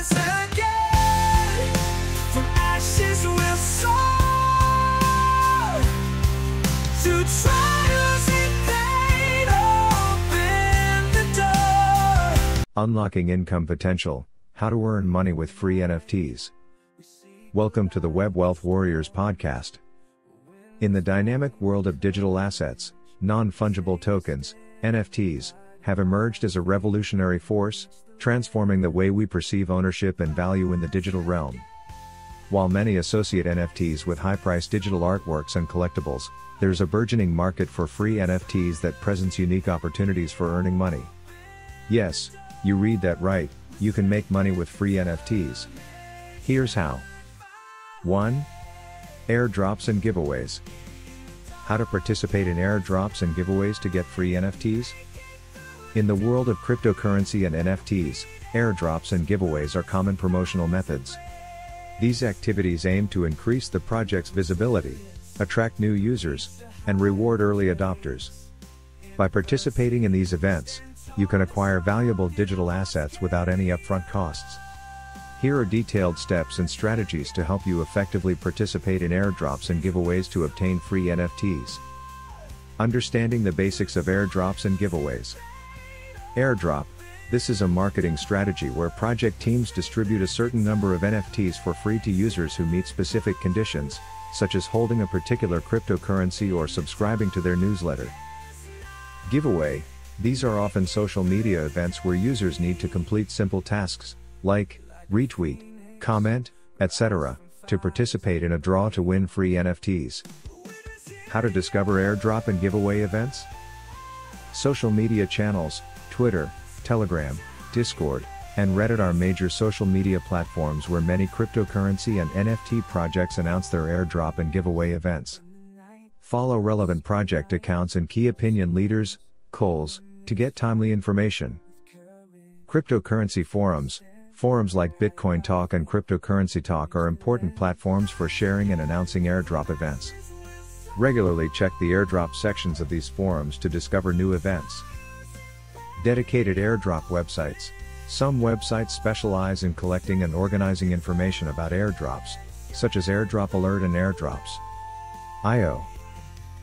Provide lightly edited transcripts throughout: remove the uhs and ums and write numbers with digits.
rise again. From ashes we'll soar. To trials in pain, open the door. Unlocking income potential, how to earn money with free NFTs. Welcome to the Web Wealth Warriors podcast. In the dynamic world of digital assets, non-fungible tokens, NFTs, have emerged as a revolutionary force, transforming the way we perceive ownership and value in the digital realm. While many associate NFTs with high-priced digital artworks and collectibles, there's a burgeoning market for free NFTs that presents unique opportunities for earning money. Yes, you read that right, you can make money with free NFTs. Here's how. 1. Airdrops and giveaways. How to participate in airdrops and giveaways to get free NFTs? In the world of cryptocurrency and NFTs, airdrops and giveaways are common promotional methods. These activities aim to increase the project's visibility, attract new users, and reward early adopters. By participating in these events, you can acquire valuable digital assets without any upfront costs. Here are detailed steps and strategies to help you effectively participate in airdrops and giveaways to obtain free NFTs. Understanding the basics of airdrops and giveaways. Airdrop. This is a marketing strategy where project teams distribute a certain number of NFTs for free to users who meet specific conditions, such as holding a particular cryptocurrency or subscribing to their newsletter. Giveaway. These are often social media events where users need to complete simple tasks, like retweet, comment, etc., to participate in a draw to win free NFTs. How to discover airdrop and giveaway events? Social media channels, Twitter, Telegram, Discord, and Reddit are major social media platforms where many cryptocurrency and NFT projects announce their airdrop and giveaway events. Follow relevant project accounts and key opinion leaders, KOLs, to get timely information. Cryptocurrency forums. Forums like Bitcoin Talk and Cryptocurrency Talk are important platforms for sharing and announcing airdrop events. Regularly check the airdrop sections of these forums to discover new events. Dedicated airdrop websites. Some websites specialize in collecting and organizing information about airdrops, such as Airdrop Alert and Airdrops.io.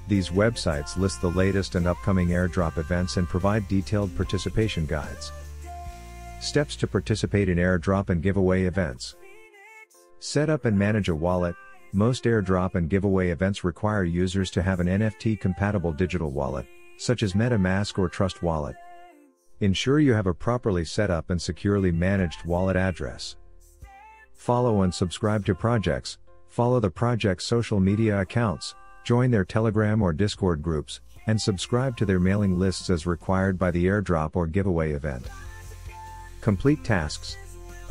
These websites list the latest and upcoming airdrop events and provide detailed participation guides. Steps to participate in airdrop and giveaway events. Set up and manage a wallet. Most airdrop and giveaway events require users to have an NFT-compatible digital wallet, such as MetaMask or Trust Wallet. Ensure you have a properly set up and securely managed wallet address. Follow and subscribe to projects. Follow the project's social media accounts, join their Telegram or Discord groups, and subscribe to their mailing lists as required by the airdrop or giveaway event. Complete tasks.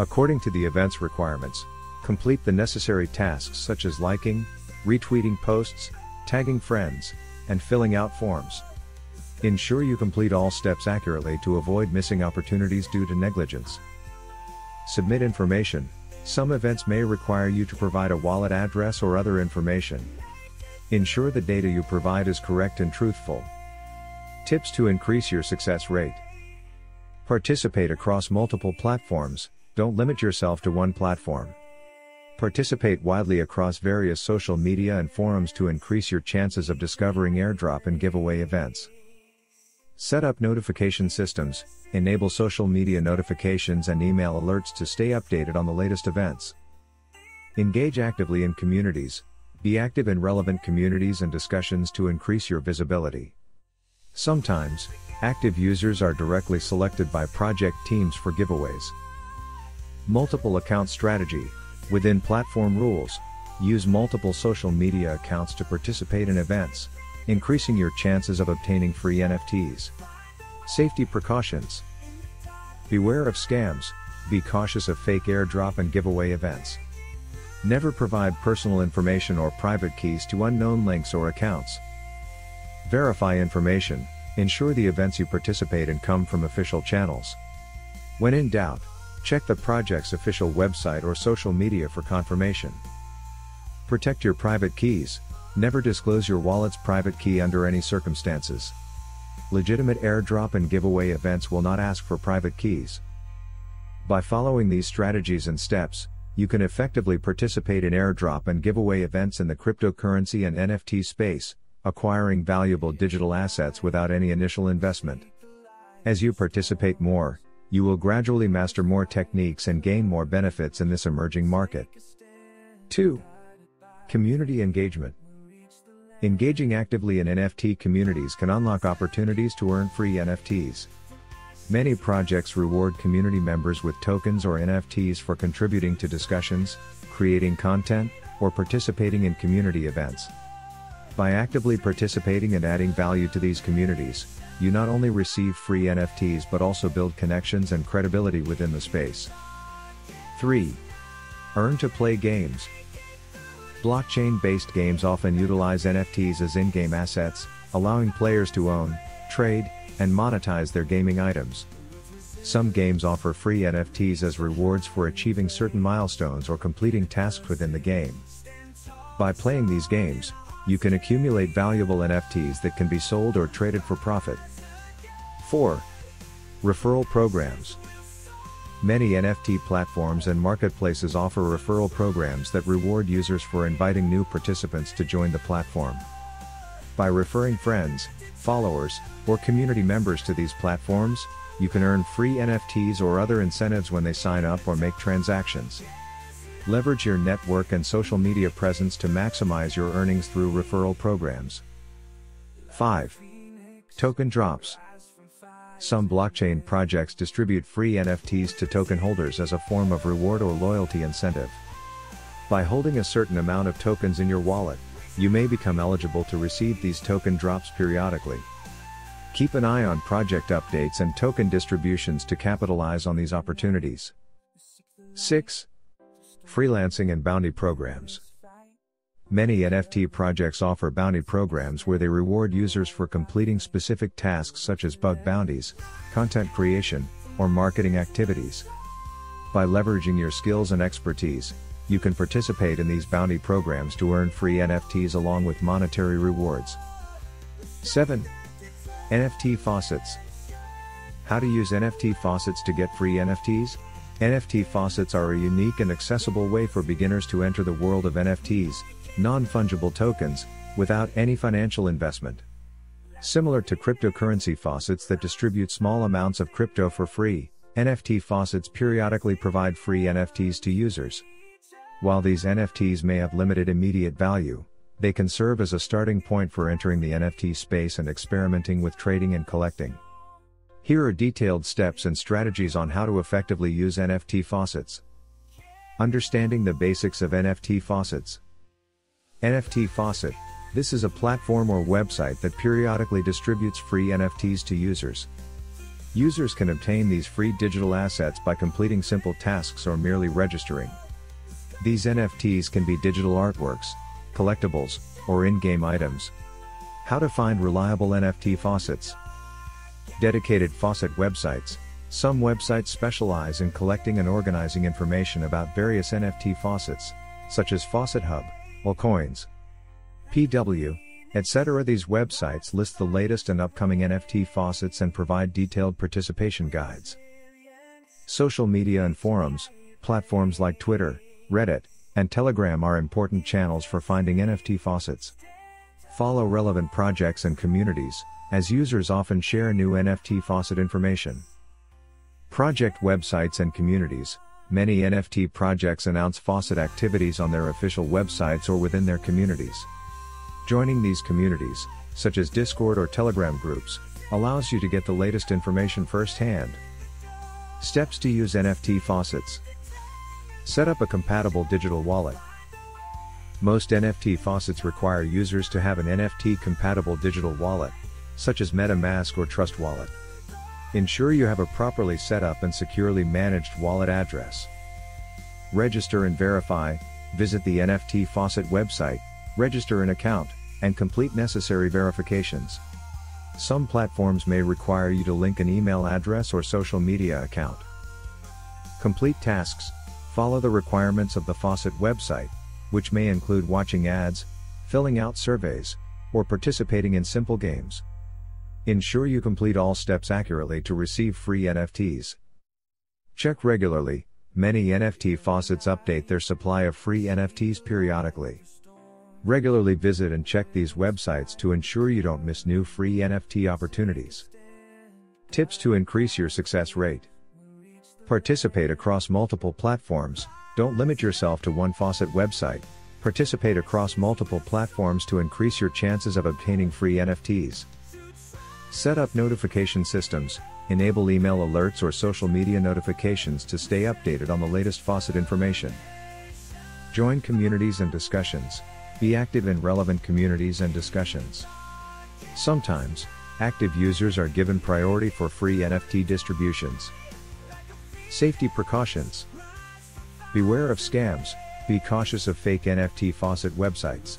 According to the event's requirements, complete the necessary tasks such as liking, retweeting posts, tagging friends, and filling out forms. Ensure you complete all steps accurately to avoid missing opportunities due to negligence. Submit information. Some events may require you to provide a wallet address or other information. Ensure the data you provide is correct and truthful. Tips to increase your success rate. Participate across multiple platforms. Don't limit yourself to one platform. Participate widely across various social media and forums to increase your chances of discovering airdrop and giveaway events. Set up notification systems. Enable social media notifications and email alerts to stay updated on the latest events. Engage actively in communities. Be active in relevant communities and discussions to increase your visibility. Sometimes, active users are directly selected by project teams for giveaways. Multiple account strategy. Within platform rules, use multiple social media accounts to participate in events, increasing your chances of obtaining free NFTs. Safety precautions. Beware of scams. Be cautious of fake airdrop and giveaway events. Never provide personal information or private keys to unknown links or accounts. Verify information. Ensure the events you participate in come from official channels. When in doubt, check the project's official website or social media for confirmation. Protect your private keys. Never disclose your wallet's private key under any circumstances. Legitimate airdrop and giveaway events will not ask for private keys. By following these strategies and steps, you can effectively participate in airdrop and giveaway events in the cryptocurrency and NFT space, acquiring valuable digital assets without any initial investment. As you participate more, you will gradually master more techniques and gain more benefits in this emerging market. 2. Community engagement. Engaging actively in NFT communities can unlock opportunities to earn free NFTs. Many projects reward community members with tokens or NFTs for contributing to discussions, creating content, or participating in community events. By actively participating and adding value to these communities, you not only receive free NFTs but also build connections and credibility within the space. 3. Earn to play games. Blockchain-based games often utilize NFTs as in-game assets, allowing players to own, trade, and monetize their gaming items. Some games offer free NFTs as rewards for achieving certain milestones or completing tasks within the game. By playing these games, you can accumulate valuable NFTs that can be sold or traded for profit. 4. Referral programs. Many NFT platforms and marketplaces offer referral programs that reward users for inviting new participants to join the platform. By referring friends, followers, or community members to these platforms, you can earn free NFTs or other incentives when they sign up or make transactions. Leverage your network and social media presence to maximize your earnings through referral programs. 5. Token drops. Some blockchain projects distribute free NFTs to token holders as a form of reward or loyalty incentive. By holding a certain amount of tokens in your wallet, you may become eligible to receive these token drops periodically. Keep an eye on project updates and token distributions to capitalize on these opportunities. 6. Freelancing and bounty programs. Many NFT projects offer bounty programs where they reward users for completing specific tasks such as bug bounties, content creation, or marketing activities. By leveraging your skills and expertise, you can participate in these bounty programs to earn free NFTs along with monetary rewards. 7. NFT faucets. How to use NFT faucets to get free NFTs? NFT faucets are a unique and accessible way for beginners to enter the world of NFTs, non-fungible tokens, without any financial investment. Similar to cryptocurrency faucets that distribute small amounts of crypto for free, NFT faucets periodically provide free NFTs to users. While these NFTs may have limited immediate value, they can serve as a starting point for entering the NFT space and experimenting with trading and collecting. Here are detailed steps and strategies on how to effectively use NFT faucets. Understanding the basics of NFT faucets. NFT faucet. This is a platform or website that periodically distributes free NFTs to users. Users can obtain these free digital assets by completing simple tasks or merely registering. These NFTs can be digital artworks, collectibles, or in-game items. How to find reliable NFT faucets. Dedicated faucet websites. Some websites specialize in collecting and organizing information about various NFT faucets, such as Faucet Hub, Altcoins, PW, etc. These websites list the latest and upcoming NFT faucets and provide detailed participation guides. Social media and forums. Platforms like Twitter, Reddit, and Telegram are important channels for finding NFT faucets. Follow relevant projects and communities, as users often share new NFT faucet information. Project websites and communities. Many NFT projects announce faucet activities on their official websites or within their communities. Joining these communities, such as Discord or Telegram groups, allows you to get the latest information firsthand. Steps to use NFT faucets. Set up a compatible digital wallet. Most NFT faucets require users to have an NFT-compatible digital wallet, such as MetaMask or Trust Wallet. Ensure you have a properly set up and securely managed wallet address. Register and verify. Visit the NFT faucet website, register an account, and complete necessary verifications. Some platforms may require you to link an email address or social media account. Complete tasks. Follow the requirements of the faucet website, which may include watching ads, filling out surveys, or participating in simple games. Ensure you complete all steps accurately to receive free NFTs. Check regularly. Many NFT faucets update their supply of free NFTs periodically. Regularly visit and check these websites to ensure you don't miss new free NFT opportunities. Tips to increase your success rate. Participate across multiple platforms. Don't limit yourself to one faucet website. Participate across multiple platforms to increase your chances of obtaining free NFTs. Set up notification systems. Enable email alerts or social media notifications to stay updated on the latest faucet information. Join communities and discussions. Be active in relevant communities and discussions. Sometimes, active users are given priority for free NFT distributions. Safety precautions. Beware of scams. Be cautious of fake NFT faucet websites.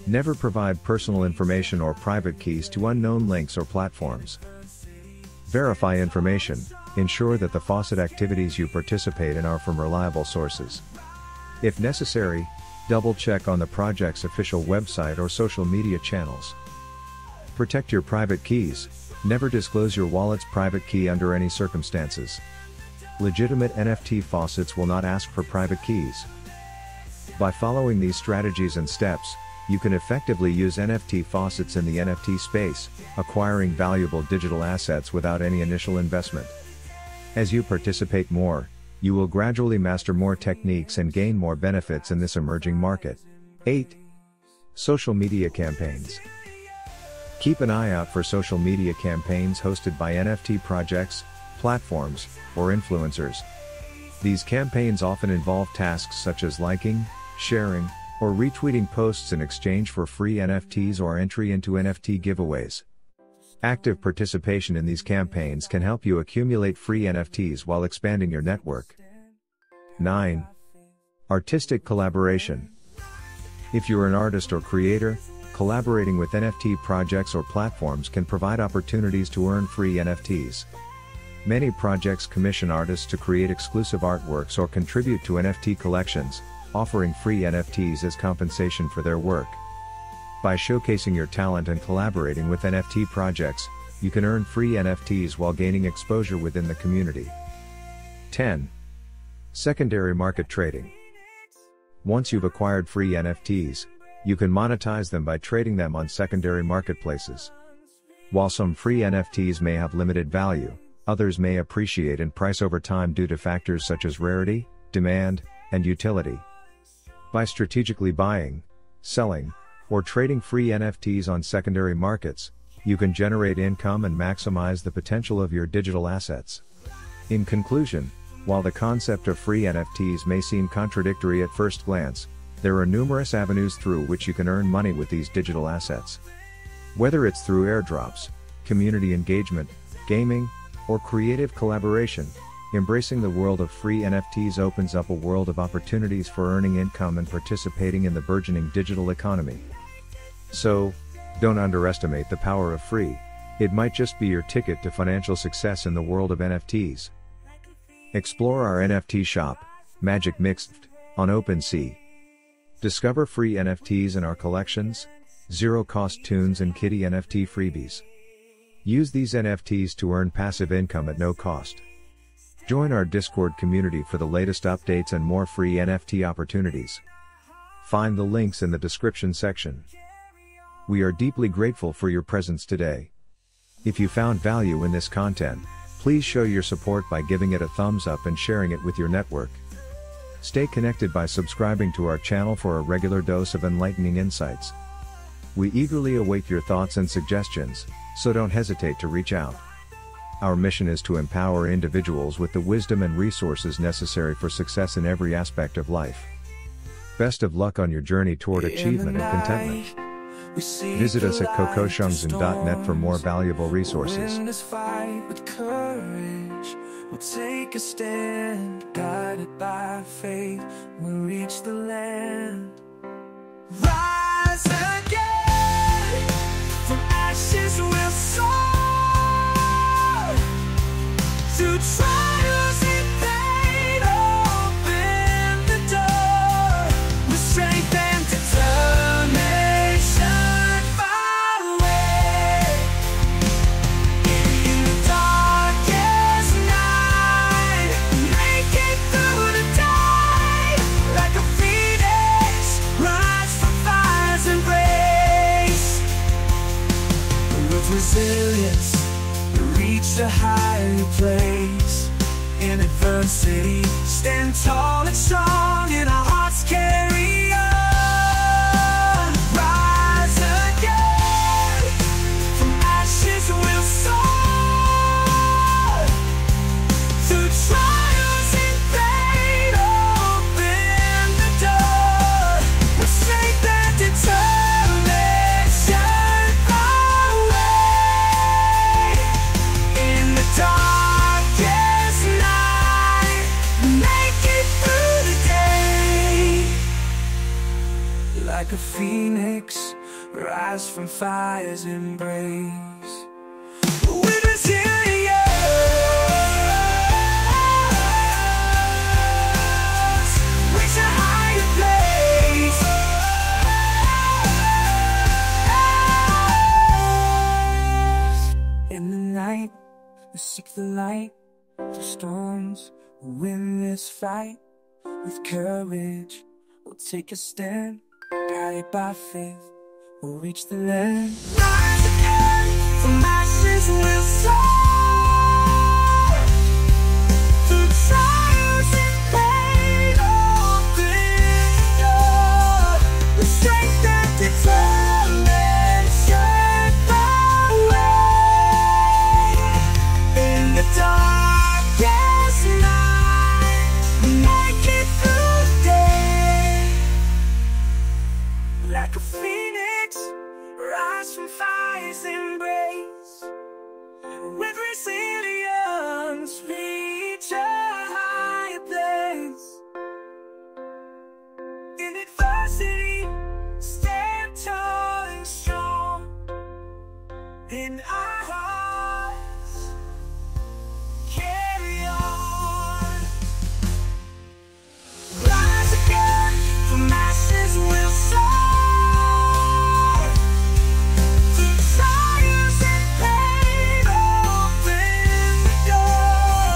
Never provide personal information or private keys to unknown links or platforms. Verify information. Ensure that the faucet activities you participate in are from reliable sources. If necessary, double-check on the project's official website or social media channels. Protect your private keys. Never disclose your wallet's private key under any circumstances. Legitimate NFT faucets will not ask for private keys. By following these strategies and steps, you can effectively use NFT faucets in the NFT space, acquiring valuable digital assets without any initial investment. As you participate more, you will gradually master more techniques and gain more benefits in this emerging market. 8. Social media campaigns. Keep an eye out for social media campaigns hosted by NFT projects, platforms, or influencers. These campaigns often involve tasks such as liking, sharing, or retweeting posts in exchange for free NFTs or entry into NFT giveaways. Active participation in these campaigns can help you accumulate free NFTs while expanding your network. 9. Artistic collaboration. If you're an artist or creator, collaborating with NFT projects or platforms can provide opportunities to earn free NFTs. Many projects commission artists to create exclusive artworks or contribute to NFT collections, offering free NFTs as compensation for their work. By showcasing your talent and collaborating with NFT projects, you can earn free NFTs while gaining exposure within the community. 10. Secondary market trading. Once you've acquired free NFTs, you can monetize them by trading them on secondary marketplaces. While some free NFTs may have limited value, others may appreciate in price over time due to factors such as rarity, demand, and utility. By strategically buying, selling, or trading free NFTs on secondary markets, you can generate income and maximize the potential of your digital assets. In conclusion, while the concept of free NFTs may seem contradictory at first glance, there are numerous avenues through which you can earn money with these digital assets. Whether it's through airdrops, community engagement, gaming, or creative collaboration, embracing the world of free NFTs opens up a world of opportunities for earning income and participating in the burgeoning digital economy. So, don't underestimate the power of free. It might just be your ticket to financial success in the world of NFTs. Explore our NFT shop, Magic Mixed, on OpenSea. Discover free NFTs in our collections, zero-cost tunes and kitty NFT freebies. Use these NFTs to earn passive income at no cost. Join our Discord community for the latest updates and more free NFT opportunities. Find the links in the description section. We are deeply grateful for your presence today. If you found value in this content, please show your support by giving it a thumbs up and sharing it with your network. Stay connected by subscribing to our channel for a regular dose of enlightening insights. We eagerly await your thoughts and suggestions, so don't hesitate to reach out. Our mission is to empower individuals with the wisdom and resources necessary for success in every aspect of life. Best of luck on your journey toward achievement and contentment. Visit us at cocoshungzhen.net for more valuable resources. Win this fight with courage. We'll take a stand, guided by faith. We'll reach the land. Rise again, from ashes we'll soar to trials in pain. Open the door with strength and determination. Far away in the darkest night, adversity, stand tall and strong, and our hearts carry on. Rise again, from ashes we'll soar, through trials and pain, open the door. With strength and determination, our way. In the darkest night, make it through the day. Like a phoenix, rise from fire's embrace. With resilience, reach a higher place. In the night, we seek the light. Through storms, we'll win this fight. With courage, we'll take a stand. Guided by faith, we'll reach the land. Rise again, from ashes we'll soar, through trials and pain, open the door. With strength and determination, our way. In the darkest night, make it through the day. Like a phoenix, rise from fire's embrace. With resilience, reach a higher place. In adversity, stand tall and strong. In our hearts, carry on. Rise again, from ashes we'll soar, through trials and pain, open the door.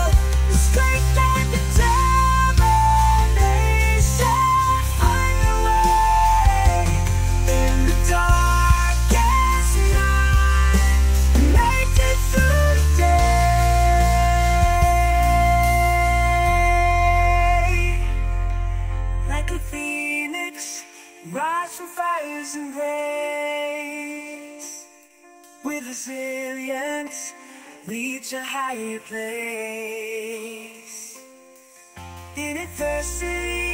With strength and determination, find the way. In the darkest night, make it through the day. Like a phoenix, rise from fire's embrace. With resilience, reach a higher place. In adversity,